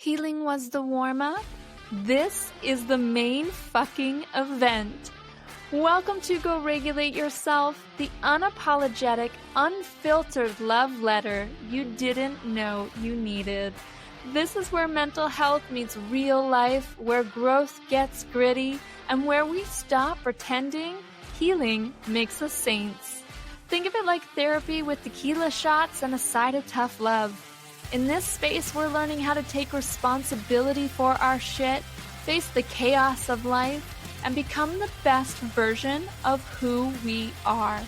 Healing was the warm-up. This is the main fucking event. Welcome to Go Regulate Yourself, the unapologetic, unfiltered love letter you didn't know you needed. This is where mental health meets real life, where growth gets gritty, and where we stop pretending healing makes us saints. Think of it like therapy with tequila shots and a side of tough love. In this space, we're learning how to take responsibility for our shit, face the chaos of life, and become the best version of who we are.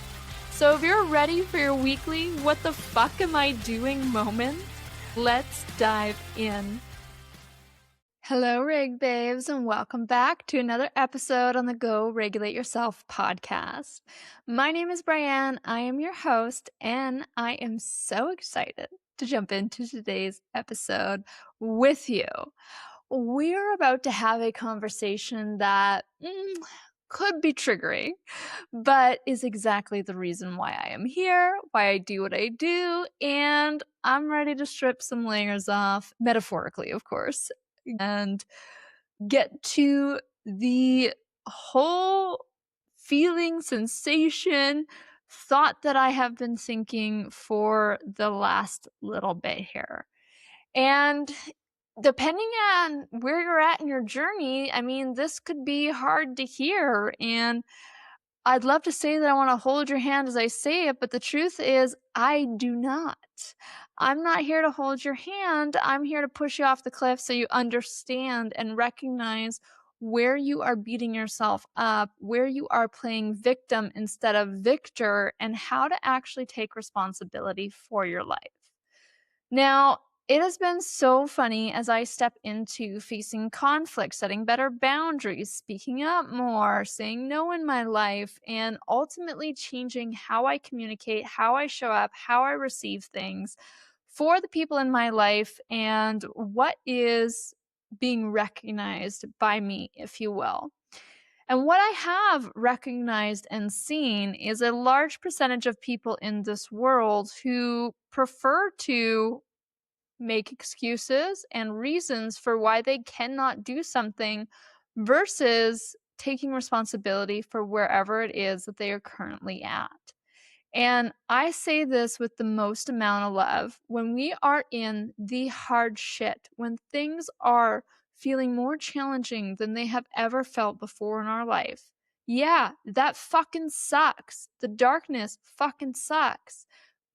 So if you're ready for your weekly "what the fuck am I doing" moment, let's dive in. Hello, Rig Babes, and welcome back to another episode on the Go Regulate Yourself podcast. My name is Brianne, I am your host, and I am so excited to jump into today's episode with you. We're about to have a conversation that could be triggering, but is exactly the reason why I am here, why I do what I do, and I'm ready to strip some layers off, metaphorically, of course, and get to the whole feeling, sensation, thought that I have been thinking for the last little bit here. And depending on where you're at in your journey, I mean, this could be hard to hear. And I'd love to say that I want to hold your hand as I say it, but the truth is, I do not. I'm not here to hold your hand. I'm here to push you off the cliff so you understand and recognize where you are beating yourself up, where you are playing victim instead of victor, and how to actually take responsibility for your life. Now, it has been so funny as I step into facing conflict, setting better boundaries, speaking up more, saying no in my life, and ultimately changing how I communicate, how I show up, how I receive things for the people in my life, and what is being recognized by me, if you will. And what I have recognized and seen is a large percentage of people in this world who prefer to make excuses and reasons for why they cannot do something versus taking responsibility for wherever it is that they are currently at. And I say this with the most amount of love. When we are in the hard shit, when things are feeling more challenging than they have ever felt before in our life, yeah, that fucking sucks. The darkness fucking sucks.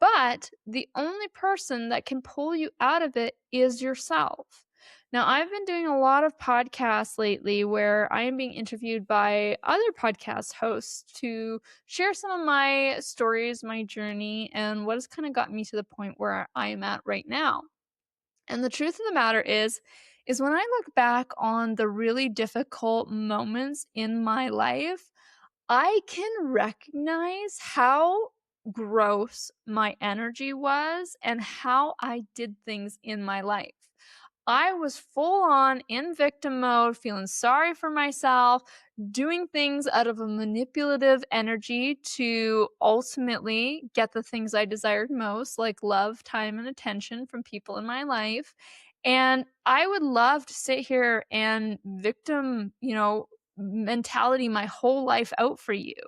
But the only person that can pull you out of it is yourself. Now, I've been doing a lot of podcasts lately where I am being interviewed by other podcast hosts to share some of my stories, my journey, and what has kind of gotten me to the point where I am at right now. And the truth of the matter is when I look back on the really difficult moments in my life, I can recognize how gross my energy was and how I did things in my life. I was full on in victim mode, feeling sorry for myself, doing things out of a manipulative energy to ultimately get the things I desired most, like love, time, and attention from people in my life. And I would love to sit here and victim, mentality my whole life out for you,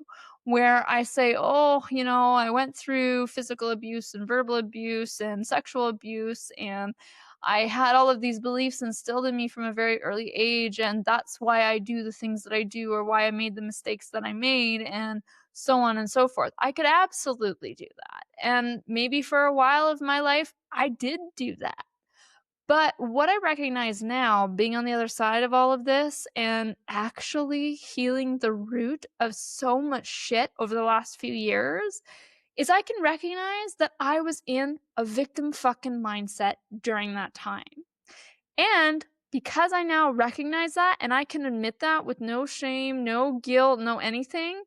where I say, oh, I went through physical abuse and verbal abuse and sexual abuse, and I had all of these beliefs instilled in me from a very early age, and that's why I do the things that I do, or why I made the mistakes that I made, and so on and so forth. I could absolutely do that. And maybe for a while of my life, I did do that. But what I recognize now, being on the other side of all of this and actually healing the root of so much shit over the last few years, is I can recognize that I was in a victim fucking mindset during that time. And because I now recognize that and I can admit that with no shame, no guilt, no anything,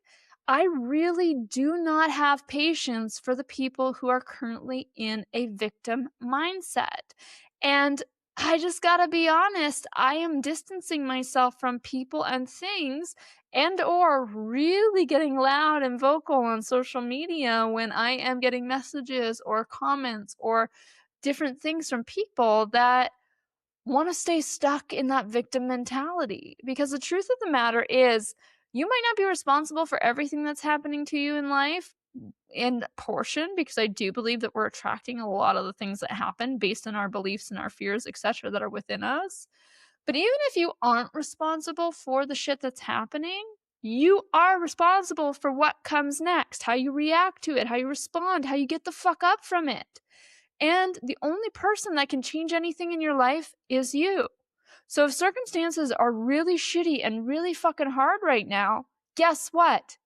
I really do not have patience for the people who are currently in a victim mindset. And I just gotta be honest, I am distancing myself from people and things and or really getting loud and vocal on social media when I am getting messages or comments or different things from people that want to stay stuck in that victim mentality. Because the truth of the matter is, you might not be responsible for everything that's happening to you in life, in portion, because I do believe that we're attracting a lot of the things that happen based on our beliefs and our fears, etc., that are within us. But even if you aren't responsible for the shit that's happening, you are responsible for what comes next, how you react to it, how you respond, how you get the fuck up from it. And the only person that can change anything in your life is you. So if circumstances are really shitty and really fucking hard right now, guess what?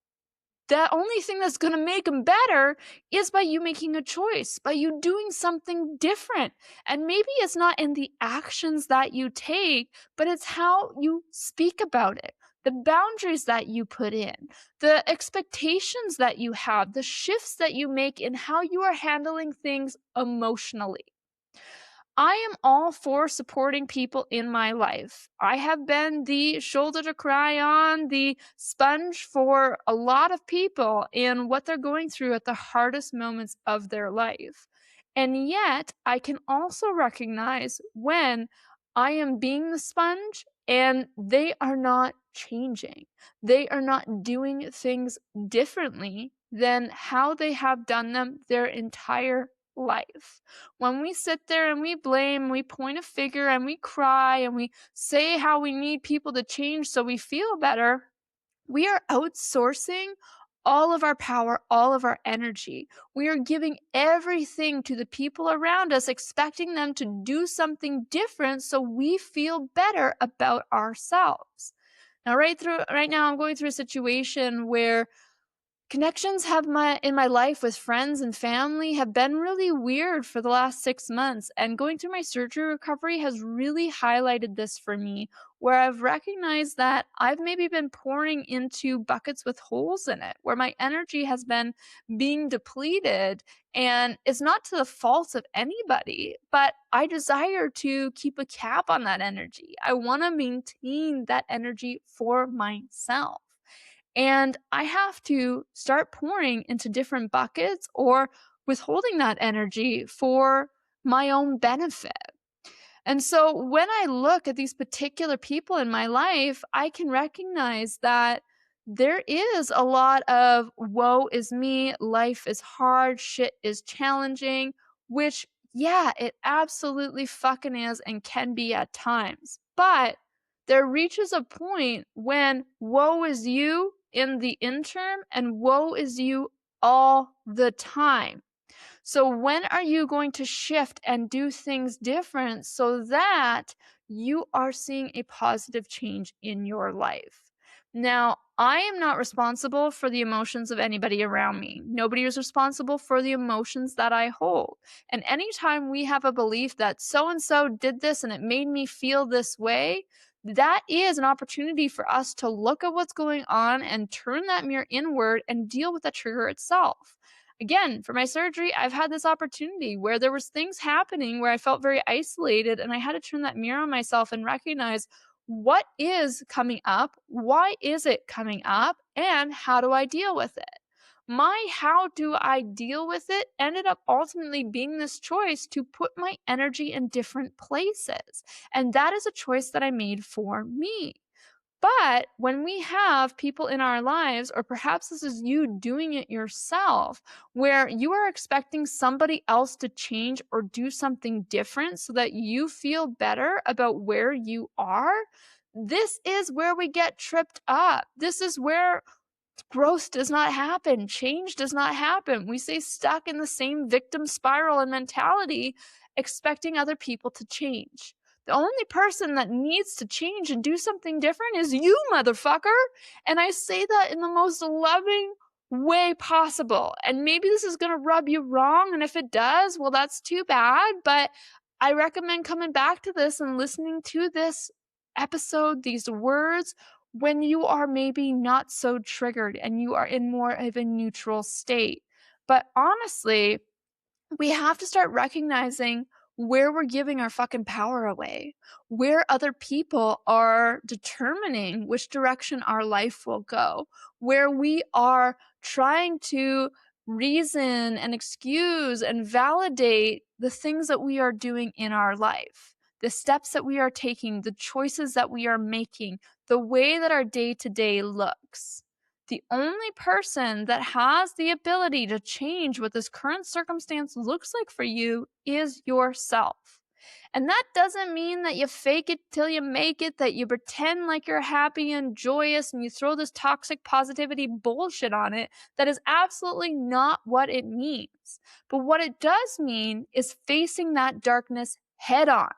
The only thing that's going to make them better is by you making a choice, by you doing something different. And maybe it's not in the actions that you take, but it's how you speak about it, the boundaries that you put in, the expectations that you have, the shifts that you make in how you are handling things emotionally. I am all for supporting people in my life. I have been the shoulder to cry on, the sponge for a lot of people in what they're going through at the hardest moments of their life. And yet, I can also recognize when I am being the sponge and they are not changing. They are not doing things differently than how they have done them their entire life. When we sit there and we blame, we point a finger and we cry and we say how we need people to change so we feel better, we are outsourcing all of our power, all of our energy. We are giving everything to the people around us, expecting them to do something different so we feel better about ourselves. Now, right now, I'm going through a situation where connections in my life with friends and family have been really weird for the last 6 months, and going through my surgery recovery has really highlighted this for me, where I've recognized that I've maybe been pouring into buckets with holes in it, where my energy has been being depleted, and it's not to the fault of anybody, but I desire to keep a cap on that energy. I want to maintain that energy for myself. And I have to start pouring into different buckets or withholding that energy for my own benefit. And so when I look at these particular people in my life, I can recognize that there is a lot of woe is me, life is hard, shit is challenging, which, yeah, it absolutely fucking is and can be at times. But there reaches a point when woe is you in the interim and woe is you all the time. So when are you going to shift and do things different so that you are seeing a positive change in your life? Now, I am not responsible for the emotions of anybody around me. Nobody is responsible for the emotions that I hold. And anytime we have a belief that so and so did this and it made me feel this way, that is an opportunity for us to look at what's going on and turn that mirror inward and deal with the trigger itself. Again, for my surgery, I've had this opportunity where there was things happening where I felt very isolated, and I had to turn that mirror on myself and recognize what is coming up, why is it coming up, and how do I deal with it? My how do I deal with it ended up ultimately being this choice to put my energy in different places. And that is a choice that I made for me. But when we have people in our lives, or perhaps this is you doing it yourself, where you are expecting somebody else to change or do something different so that you feel better about where you are, this is where we get tripped up. This is where growth does not happen. Change does not happen. We stay stuck in the same victim spiral and mentality, expecting other people to change. The only person that needs to change and do something different is you, motherfucker. And I say that in the most loving way possible. And maybe this is going to rub you wrong. And if it does, well, that's too bad. But I recommend coming back to this and listening to this episode, these words, when you are maybe not so triggered and you are in more of a neutral state. But honestly, we have to start recognizing where we're giving our fucking power away, where other people are determining which direction our life will go, where we are trying to reason and excuse and validate the things that we are doing in our life. the steps that we are taking, the choices that we are making, the way that our day-to-day looks. The only person that has the ability to change what this current circumstance looks like for you is yourself. And that doesn't mean that you fake it till you make it, that you pretend like you're happy and joyous and you throw this toxic positivity bullshit on it. That is absolutely not what it means. But what it does mean is facing that darkness head on,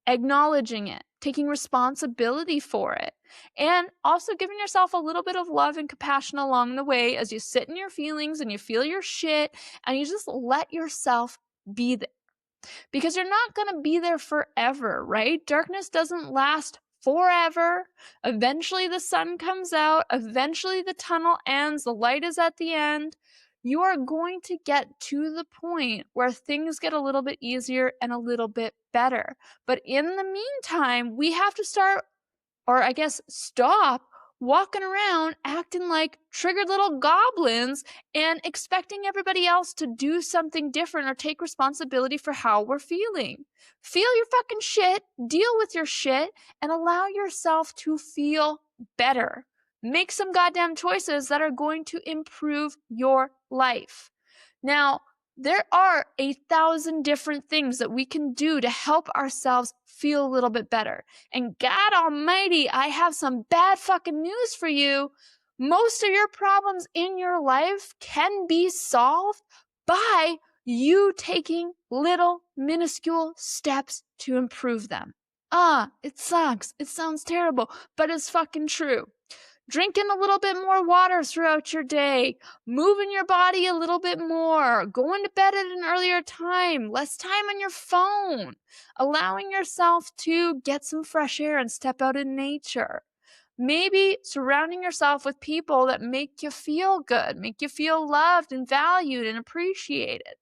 acknowledging it, taking responsibility for it, and also giving yourself a little bit of love and compassion along the way as you sit in your feelings and you feel your shit and you just let yourself be there. Because you're not going to be there forever, right? Darkness doesn't last forever. Eventually the sun comes out. Eventually the tunnel ends. The light is at the end. You are going to get to the point where things get a little bit easier and a little bit better. But in the meantime, we have to start, or I guess stop, walking around acting like triggered little goblins and expecting everybody else to do something different or take responsibility for how we're feeling. Feel your fucking shit, deal with your shit, and allow yourself to feel better. Make some goddamn choices that are going to improve your life. Now, there are 1,000 different things that we can do to help ourselves feel a little bit better. And God almighty, I have some bad fucking news for you. Most of your problems in your life can be solved by you taking little minuscule steps to improve them. It sucks. It sounds terrible, but it's fucking true. Drinking a little bit more water throughout your day, moving your body a little bit more, going to bed at an earlier time, less time on your phone, allowing yourself to get some fresh air and step out in nature. Maybe surrounding yourself with people that make you feel good, make you feel loved and valued and appreciated.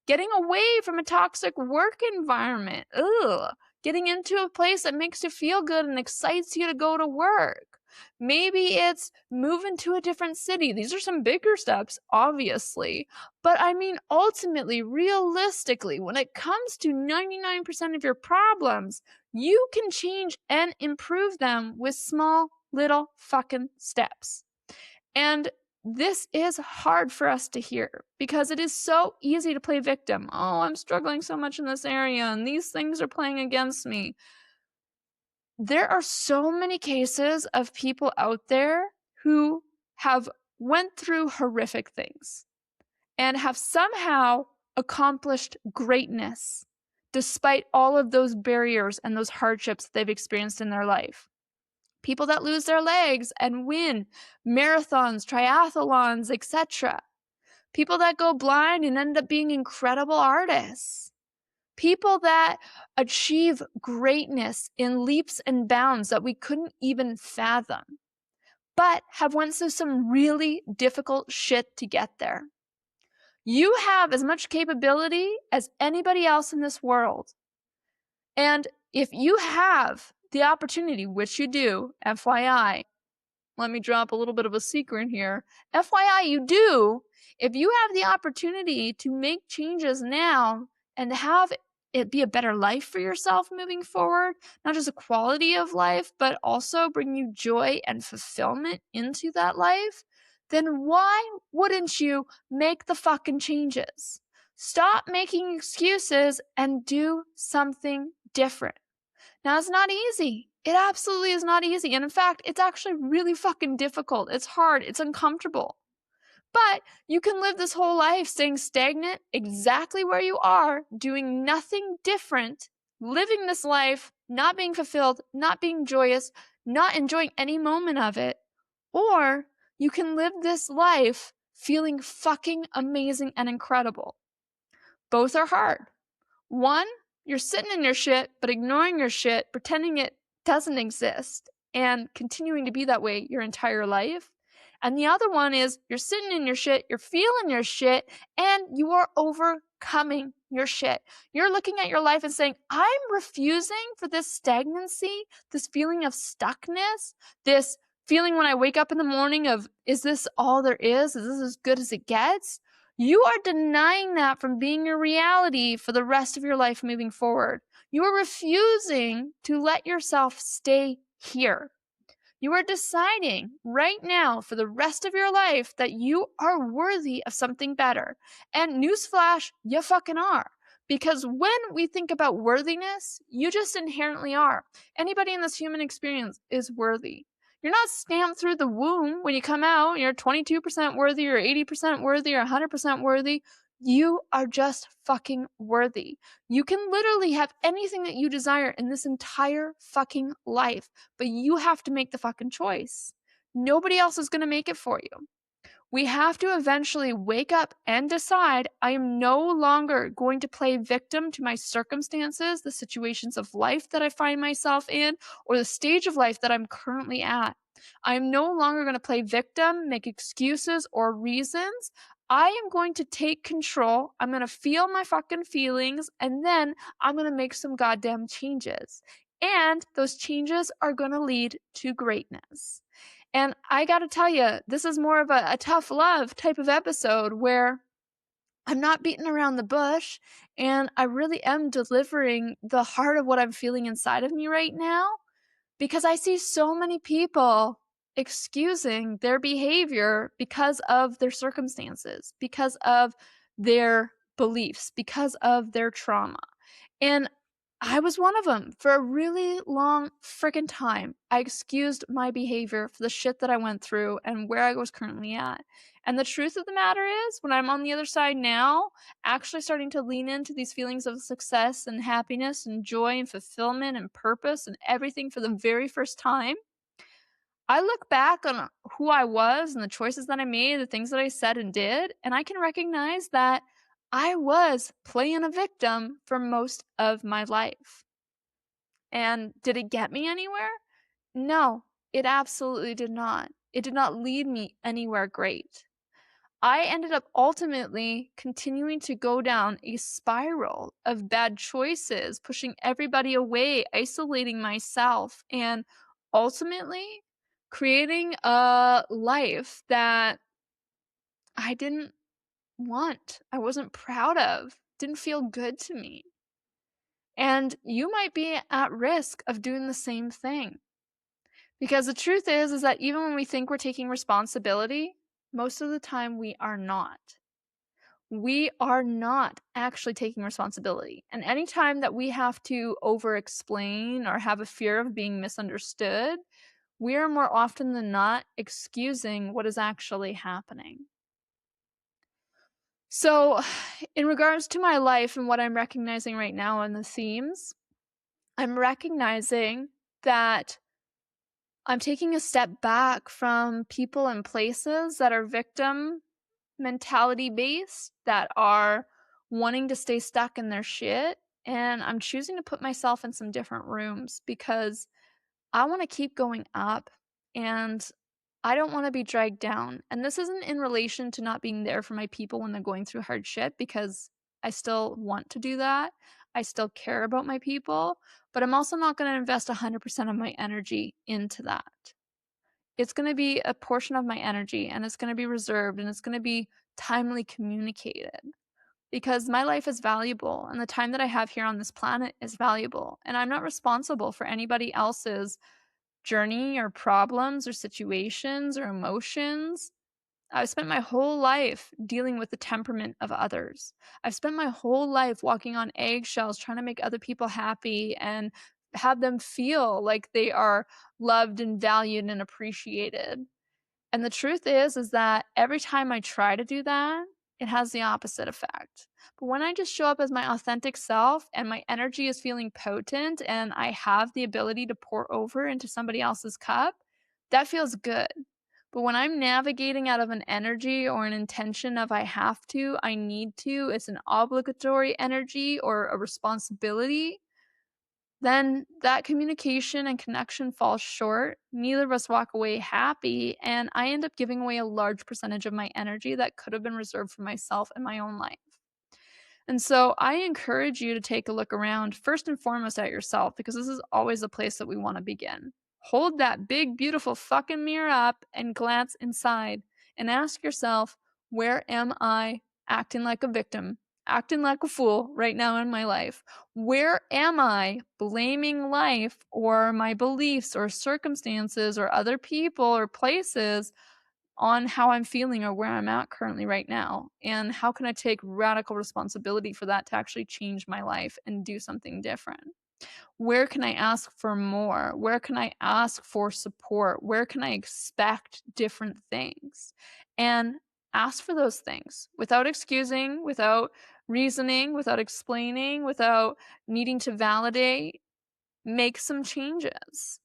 Getting away from a toxic work environment. Getting into a place that makes you feel good and excites you to go to work. Maybe it's moving to a different city. These are some bigger steps, obviously. But I mean, ultimately, realistically, when it comes to 99% of your problems, you can change and improve them with small little fucking steps. And this is hard for us to hear because it is so easy to play victim. Oh, I'm struggling so much in this area and these things are playing against me. There are so many cases of people out there who have went through horrific things and have somehow accomplished greatness despite all of those barriers and those hardships they've experienced in their life. People that lose their legs and win marathons, triathlons, etc. People that go blind and end up being incredible artists. People that achieve greatness in leaps and bounds that we couldn't even fathom, but have went through some really difficult shit to get there. You have as much capability as anybody else in this world. And if you have the opportunity, which you do, FYI, let me drop a little bit of a secret here. FYI, you do. If you have the opportunity to make changes now and have it be a better life for yourself moving forward, not just a quality of life, but also bring you joy and fulfillment into that life, then why wouldn't you make the fucking changes? Stop making excuses and do something different. Now, it's not easy. It absolutely is not easy. And in fact, it's actually really fucking difficult. It's hard. It's uncomfortable. But you can live this whole life staying stagnant exactly where you are, doing nothing different, living this life, not being fulfilled, not being joyous, not enjoying any moment of it. Or you can live this life feeling fucking amazing and incredible. Both are hard. One, you're sitting in your shit, but ignoring your shit, pretending it doesn't exist, and continuing to be that way your entire life. And the other one is you're sitting in your shit, you're feeling your shit, and you are overcoming your shit. You're looking at your life and saying, I'm refusing for this stagnancy, this feeling of stuckness, this feeling when I wake up in the morning of, is this all there is? Is this as good as it gets? You are denying that from being your reality for the rest of your life moving forward. You are refusing to let yourself stay here. You are deciding right now for the rest of your life that you are worthy of something better. And newsflash, you fucking are. Because when we think about worthiness, you just inherently are. Anybody in this human experience is worthy. You're not stamped through the womb when you come out. You're 22% worthy or 80% worthy or 100% worthy. You are just fucking worthy. You can literally have anything that you desire in this entire fucking life, but you have to make the fucking choice. Nobody else is going to make it for you. We have to eventually wake up and decide I am no longer going to play victim to my circumstances, the situations of life that I find myself in, or the stage of life that I'm currently at. I am no longer going to play victim, make excuses or reasons. I am going to take control. I'm going to feel my fucking feelings, and then I'm going to make some goddamn changes. And those changes are going to lead to greatness. And I got to tell you, this is more of a tough love type of episode where I'm not beating around the bush, and I really am delivering the heart of what I'm feeling inside of me right now, because I see so many people excusing their behavior because of their circumstances, because of their beliefs, because of their trauma. And I was one of them for a really long freaking time. I excused my behavior for the shit that I went through and where I was currently at. And the truth of the matter is, when I'm on the other side now, actually starting to lean into these feelings of success and happiness and joy and fulfillment and purpose and everything for the very first time, I look back on who I was and the choices that I made, the things that I said and did, and I can recognize that I was playing a victim for most of my life. And did it get me anywhere? No, it absolutely did not. It did not lead me anywhere great. I ended up ultimately continuing to go down a spiral of bad choices, pushing everybody away, isolating myself, and ultimately creating a life that I didn't want, I wasn't proud of, didn't feel good to me. And you might be at risk of doing the same thing. Because the truth is that even when we think we're taking responsibility, most of the time we are not. We are not actually taking responsibility. And anytime that we have to over-explain or have a fear of being misunderstood, we are more often than not excusing what is actually happening. So, in regards to my life and what I'm recognizing right now in the themes, I'm recognizing that I'm taking a step back from people and places that are victim mentality based, that are wanting to stay stuck in their shit. And I'm choosing to put myself in some different rooms because I want to keep going up and I don't want to be dragged down. And this isn't in relation to not being there for my people when they're going through hard shit, because I still want to do that. I still care about my people, but I'm also not going to invest 100% of my energy into that. It's going to be a portion of my energy, and it's going to be reserved, and it's going to be timely communicated, because my life is valuable and the time that I have here on this planet is valuable, and I'm not responsible for anybody else's journey or problems or situations or emotions. I've spent my whole life dealing with the temperament of others. I've spent my whole life walking on eggshells trying to make other people happy and have them feel like they are loved and valued and appreciated. And the truth is that every time I try to do that, it has the opposite effect. But when I just show up as my authentic self and my energy is feeling potent and I have the ability to pour over into somebody else's cup, that feels good. But when I'm navigating out of an energy or an intention of I have to, I need to, it's an obligatory energy or a responsibility, then that communication and connection falls short. Neither of us walk away happy, and I end up giving away a large percentage of my energy that could have been reserved for myself and my own life. And so I encourage you to take a look around, first and foremost at yourself, because this is always the place that we want to begin. Hold that big, beautiful fucking mirror up and glance inside and ask yourself, where am I acting like a victim acting like a fool right now in my life? Where am I blaming life or my beliefs or circumstances or other people or places on how I'm feeling or where I'm at currently right now? And how can I take radical responsibility for that to actually change my life and do something different? Where can I ask for more? Where can I ask for support? Where can I expect different things? And ask for those things without excusing, without reasoning, without explaining, without needing to validate. Make some changes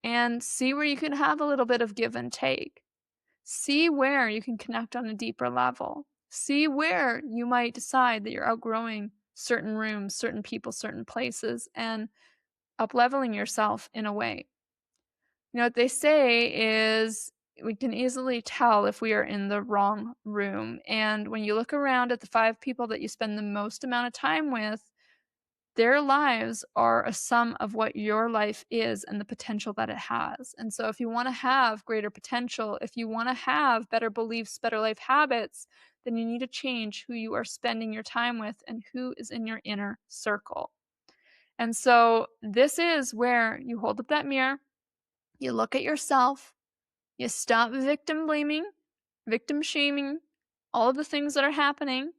and see where you can have a little bit of give and take. See where you can connect on a deeper level. See where you might decide that you're outgrowing certain rooms, certain people, certain places, and up-leveling yourself in a way. You know, what they say is we can easily tell if we are in the wrong room. And when you look around at the 5 people that you spend the most amount of time with, their lives are a sum of what your life is and the potential that it has. And so if you want to have greater potential, if you want to have better beliefs, better life habits, then you need to change who you are spending your time with and who is in your inner circle. And so this is where you hold up that mirror, you look at yourself, you stop victim blaming, victim shaming, all of the things that are happening,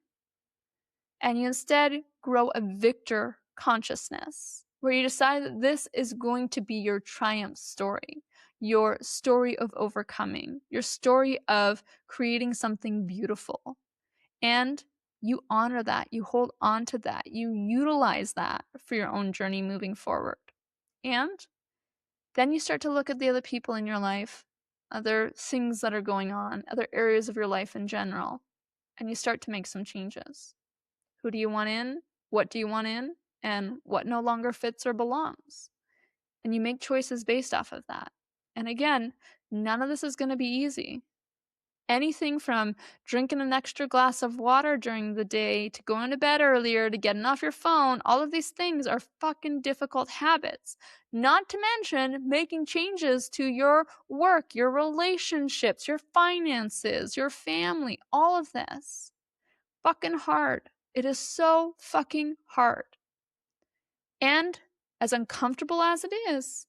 and you instead grow a victor consciousness where you decide that this is going to be your triumph story, your story of overcoming, your story of creating something beautiful. And you honor that, you hold on to that, you utilize that for your own journey moving forward. And then you start to look at the other people in your life, other things that are going on, other areas of your life in general, and you start to make some changes. Who do you want in? What do you want in? And what no longer fits or belongs? And you make choices based off of that. And again, none of this is going to be easy. Anything from drinking an extra glass of water during the day to going to bed earlier to getting off your phone, all of these things are fucking difficult habits. Not to mention making changes to your work, your relationships, your finances, your family, all of this. Fucking hard. It is so fucking hard. And as uncomfortable as it is,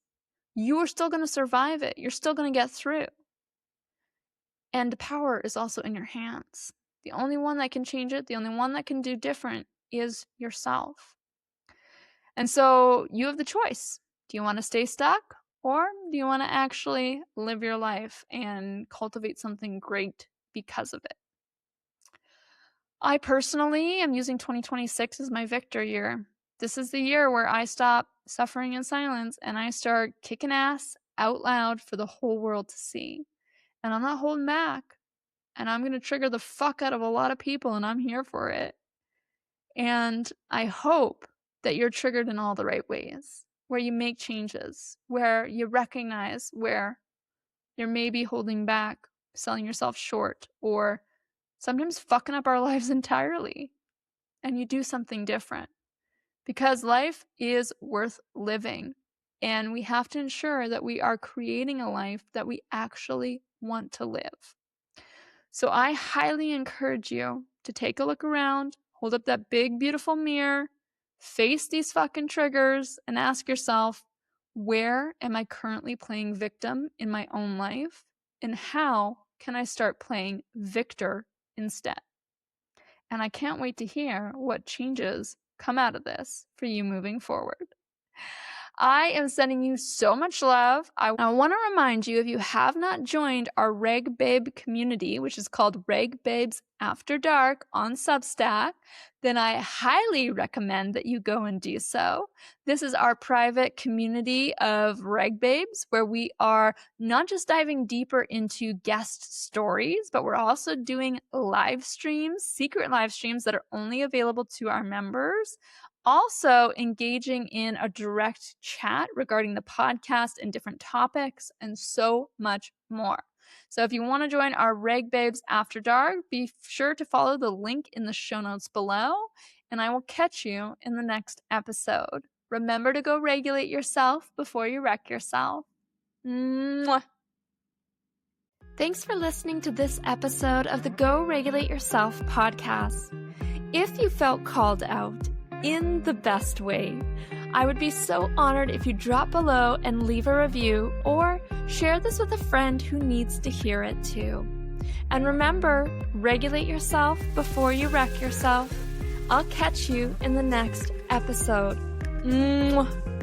you are still going to survive it. You're still going to get through. And the power is also in your hands. The only one that can change it, the only one that can do different is yourself. And so you have the choice. Do you want to stay stuck? Or do you want to actually live your life and cultivate something great because of it? I personally am using 2026 as my victor year. This is the year where I stop suffering in silence and I start kicking ass out loud for the whole world to see. And I'm not holding back. And I'm going to trigger the fuck out of a lot of people, and I'm here for it. And I hope that you're triggered in all the right ways, where you make changes, where you recognize where you're maybe holding back, selling yourself short, or sometimes fucking up our lives entirely, and you do something different. Because life is worth living, and we have to ensure that we are creating a life that we actually want to live. So I highly encourage you to take a look around, hold up that big, beautiful mirror, face these fucking triggers, and ask yourself, where am I currently playing victim in my own life? And how can I start playing victor instead? And I can't wait to hear what changes come out of this for you moving forward. I am sending you so much love. I want to remind you, if you have not joined our Reg Babe community, which is called Reg Babes After Dark on Substack, then I highly recommend that you go and do so. This is our private community of Reg Babes, where we are not just diving deeper into guest stories, but we're also doing live streams, secret live streams that are only available to our members. Also engaging in a direct chat regarding the podcast and different topics and so much more. So if you want to join our Reg Babes After Dark, be sure to follow the link in the show notes below, and I will catch you in the next episode. Remember to go regulate yourself before you wreck yourself. Mwah. Thanks for listening to this episode of the Go Regulate Yourself podcast. If you felt called out in the best way, I would be so honored if you drop below and leave a review or share this with a friend who needs to hear it too. And remember, regulate yourself before you wreck yourself. I'll catch you in the next episode. Mwah.